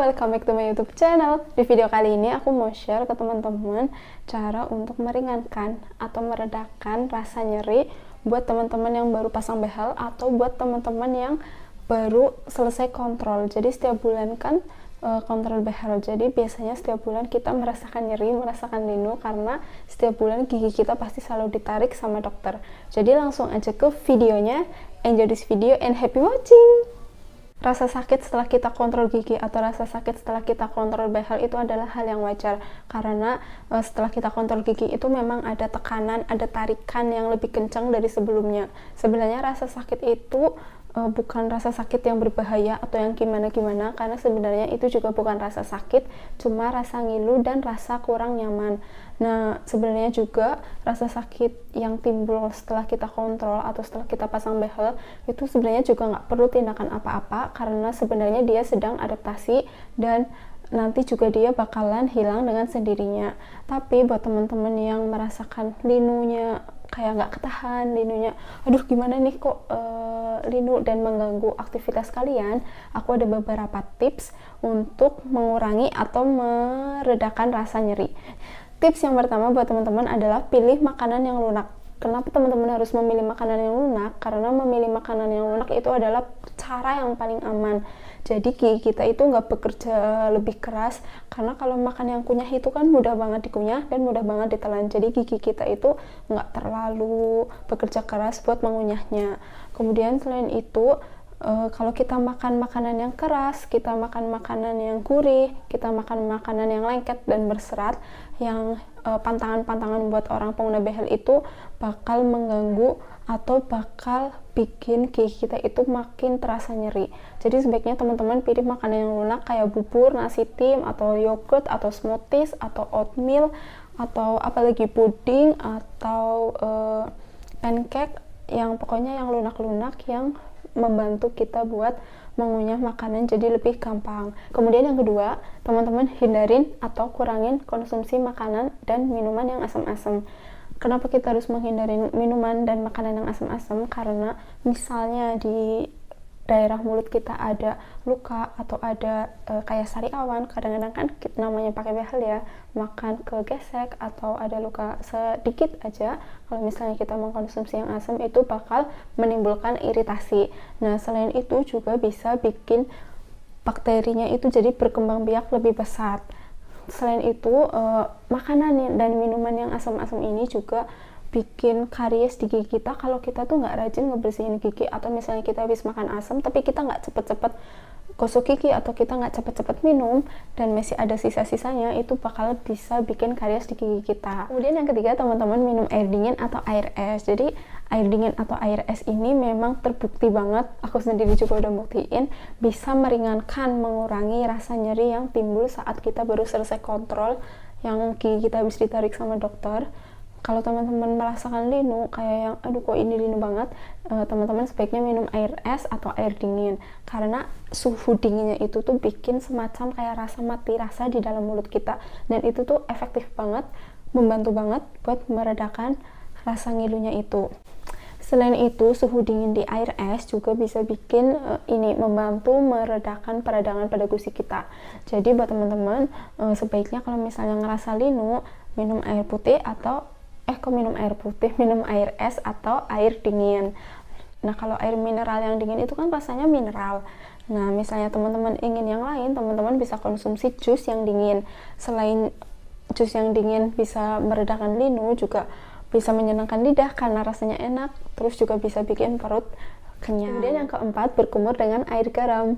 welcome back to my YouTube channel. Di video kali ini aku mau share ke teman-teman cara untuk meringankan atau meredakan rasa nyeri buat teman-teman yang baru pasang behel atau buat teman-teman yang baru selesai kontrol. Jadi setiap bulan kan kontrol behel. Jadi biasanya setiap bulan kita merasakan nyeri, merasakan linu karena setiap bulan gigi kita pasti selalu ditarik sama dokter. Jadi langsung aja ke videonya. Enjoy this video and happy watching. Rasa sakit setelah kita kontrol gigi atau rasa sakit setelah kita kontrol behel itu adalah hal yang wajar karena setelah kita kontrol gigi itu memang ada tekanan, ada tarikan yang lebih kencang dari sebelumnya. Sebenarnya rasa sakit itu bukan rasa sakit yang berbahaya atau yang gimana-gimana, karena sebenarnya itu juga bukan rasa sakit, cuma rasa ngilu dan rasa kurang nyaman. Nah, sebenarnya juga rasa sakit yang timbul setelah kita kontrol atau setelah kita pasang behel itu sebenarnya juga nggak perlu tindakan apa-apa, karena sebenarnya dia sedang adaptasi dan nanti juga dia bakalan hilang dengan sendirinya. Tapi buat teman-teman yang merasakan linunya kayak nggak ketahan, linunya aduh gimana nih kok linu dan mengganggu aktivitas kalian, aku ada beberapa tips untuk mengurangi atau meredakan rasa nyeri. Tips yang pertama buat teman-teman adalah pilih makanan yang lunak. Kenapa teman-teman harus memilih makanan yang lunak? Karena memilih makanan yang lunak itu adalah cara yang paling aman. Jadi gigi kita itu nggak bekerja lebih keras, karena kalau makan yang kunyah itu kan mudah banget dikunyah dan mudah banget ditelan. Jadi gigi kita itu nggak terlalu bekerja keras buat mengunyahnya. Kemudian selain itu, kalau kita makan makanan yang keras, kita makan makanan yang gurih, kita makan makanan yang lengket dan berserat, yang pantangan-pantangan buat orang pengguna behel itu bakal mengganggu atau bakal bikin gigi kita itu makin terasa nyeri. Jadi sebaiknya teman-teman pilih makanan yang lunak kayak bubur, nasi tim, atau yogurt, atau smoothies, atau oatmeal, atau apalagi puding, atau pancake, yang pokoknya yang lunak-lunak yang membantu kita buat mengunyah makanan jadi lebih gampang. Kemudian yang kedua, teman-teman hindarin atau kurangin konsumsi makanan dan minuman yang asam-asam. Kenapa kita harus menghindari minuman dan makanan yang asam-asam? Karena misalnya di daerah mulut kita ada luka atau ada kayak sariawan, kadang-kadang kan namanya pakai behel ya, makan kegesek atau ada luka sedikit aja, kalau misalnya kita mengkonsumsi yang asam itu bakal menimbulkan iritasi. Nah, selain itu juga bisa bikin bakterinya itu jadi berkembang biak lebih besar. Selain itu, makanan dan minuman yang asam-asam ini juga bikin karies di gigi kita kalau kita tuh nggak rajin ngebersihin gigi, atau misalnya kita habis makan asam tapi kita nggak cepet-cepet gosok gigi atau kita nggak cepet-cepet minum dan masih ada sisa-sisanya, itu bakal bisa bikin karies di gigi kita. Kemudian yang ketiga, teman-teman minum air dingin atau air es. Jadi air dingin atau air es ini memang terbukti banget, aku sendiri juga udah buktiin, bisa meringankan, mengurangi rasa nyeri yang timbul saat kita baru selesai kontrol yang gigi kita habis ditarik sama dokter. Kalau teman-teman merasakan linu kayak yang aduh kok ini linu banget, teman-teman sebaiknya minum air es atau air dingin, karena suhu dinginnya itu tuh bikin semacam kayak rasa mati rasa di dalam mulut kita, dan itu tuh efektif banget, membantu banget buat meredakan rasa ngilunya itu. Selain itu, suhu dingin di air es juga bisa bikin membantu meredakan peradangan pada gusi kita. Jadi buat teman-teman, sebaiknya kalau misalnya ngerasa linu, minum air putih atau minum air es atau air dingin. Nah, kalau air mineral yang dingin itu kan rasanya mineral. Nah, misalnya teman-teman ingin yang lain, teman-teman bisa konsumsi jus yang dingin. Selain jus yang dingin bisa meredakan linu, juga bisa menyenangkan lidah karena rasanya enak, terus juga bisa bikin perut kenyang. Kemudian yang keempat, berkumur dengan air garam.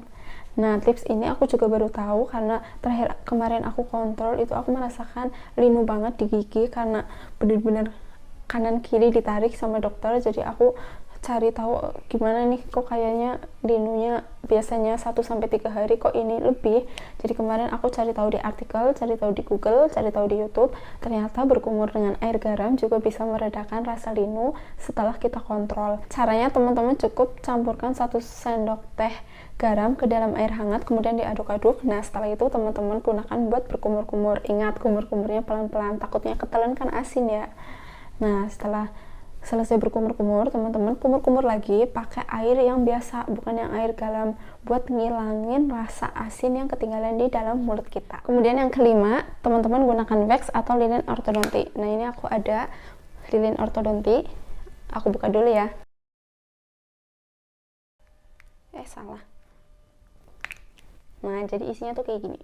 Nah, tips ini aku juga baru tahu karena terakhir kemarin aku kontrol itu aku merasakan linu banget di gigi karena benar-benar kanan kiri ditarik sama dokter. Jadi aku cari tahu gimana nih, kok kayaknya linunya biasanya 1-3 hari, kok ini lebih. Jadi kemarin aku cari tahu di artikel, cari tahu di Google, cari tahu di YouTube, ternyata berkumur dengan air garam juga bisa meredakan rasa linu setelah kita kontrol. Caranya teman-teman cukup campurkan 1 sendok teh garam ke dalam air hangat, kemudian diaduk-aduk. Nah, setelah itu teman-teman gunakan buat berkumur-kumur. Ingat, kumur-kumurnya pelan-pelan, takutnya ketelan kan asin ya. Nah, setelah Selesai berkumur-kumur, teman-teman kumur-kumur lagi pakai air yang biasa, bukan yang air garam, buat ngilangin rasa asin yang ketinggalan di dalam mulut kita. Kemudian yang kelima, teman-teman gunakan wax atau lilin ortodonti. Nah, ini aku ada lilin ortodonti. Aku buka dulu ya. Salah. Nah, jadi isinya tuh kayak gini.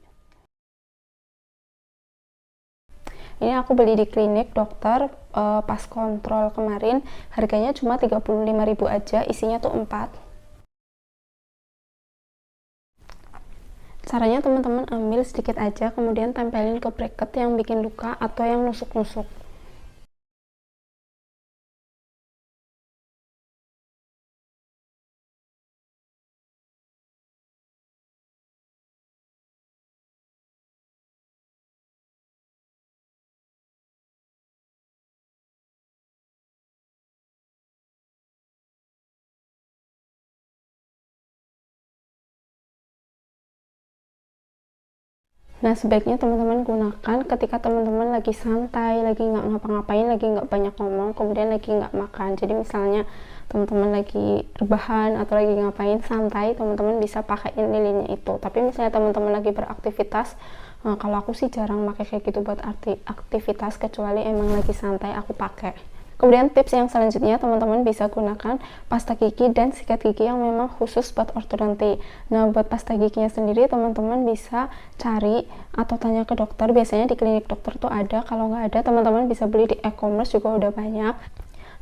Ini aku beli di klinik dokter pas kontrol kemarin, harganya cuma 35.000 aja, isinya tuh 4. Caranya teman-teman ambil sedikit aja, kemudian tempelin ke bracket yang bikin luka atau yang nusuk-nusuk. Nah, sebaiknya teman-teman gunakan ketika teman-teman lagi santai, lagi nggak ngapa-ngapain, lagi nggak banyak ngomong, kemudian lagi nggak makan. Jadi misalnya teman-teman lagi rebahan atau lagi ngapain santai, teman-teman bisa pakaiin lilinnya itu. Tapi misalnya teman-teman lagi beraktivitas, kalau aku sih jarang pakai kayak gitu buat aktivitas, kecuali emang lagi santai aku pakai. Kemudian tips yang selanjutnya, teman-teman bisa gunakan pasta gigi dan sikat gigi yang memang khusus buat ortodonti. Nah, buat pasta giginya sendiri teman-teman bisa cari atau tanya ke dokter. Biasanya di klinik dokter tuh ada, kalau nggak ada teman-teman bisa beli di e-commerce juga udah banyak.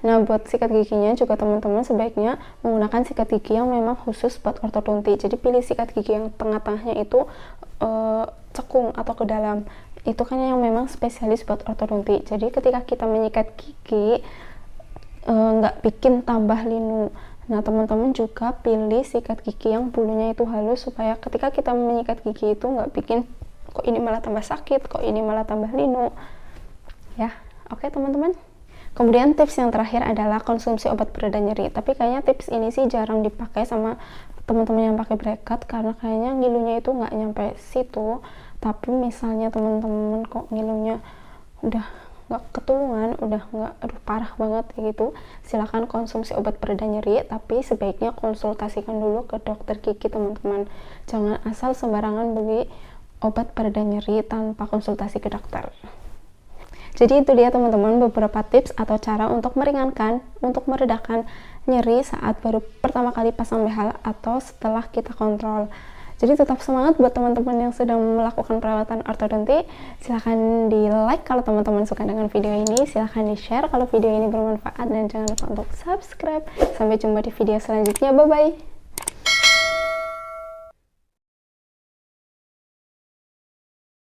Nah, buat sikat giginya juga teman-teman sebaiknya menggunakan sikat gigi yang memang khusus buat ortodonti. Jadi pilih sikat gigi yang tengah-tengahnya itu cekung atau ke dalam. Itu kan yang memang spesialis buat ortodonti. Jadi ketika kita menyikat gigi nggak bikin tambah linu. Nah, teman-teman juga pilih sikat gigi yang bulunya itu halus, supaya ketika kita menyikat gigi itu nggak bikin kok ini malah tambah sakit, kok ini malah tambah linu ya. Oke teman-teman. Kemudian tips yang terakhir adalah konsumsi obat pereda nyeri. Tapi kayaknya tips ini sih jarang dipakai sama teman-teman yang pakai bracket, karena kayaknya ngilunya itu nggak nyampe situ. Tapi misalnya teman-teman kok ngilunya udah nggak ketulungan, udah nggak, aduh parah banget kayak gitu, silahkan konsumsi obat pereda nyeri. Tapi sebaiknya konsultasikan dulu ke dokter gigi teman-teman. Jangan asal sembarangan beli obat pereda nyeri tanpa konsultasi ke dokter. Jadi itu dia teman-teman beberapa tips atau cara untuk meringankan, untuk meredakan nyeri saat baru pertama kali pasang behel atau setelah kita kontrol. Jadi tetap semangat buat teman-teman yang sedang melakukan perawatan ortodonti. Silahkan di like kalau teman-teman suka dengan video ini, silahkan di share kalau video ini bermanfaat, dan jangan lupa untuk subscribe. Sampai jumpa di video selanjutnya, bye bye.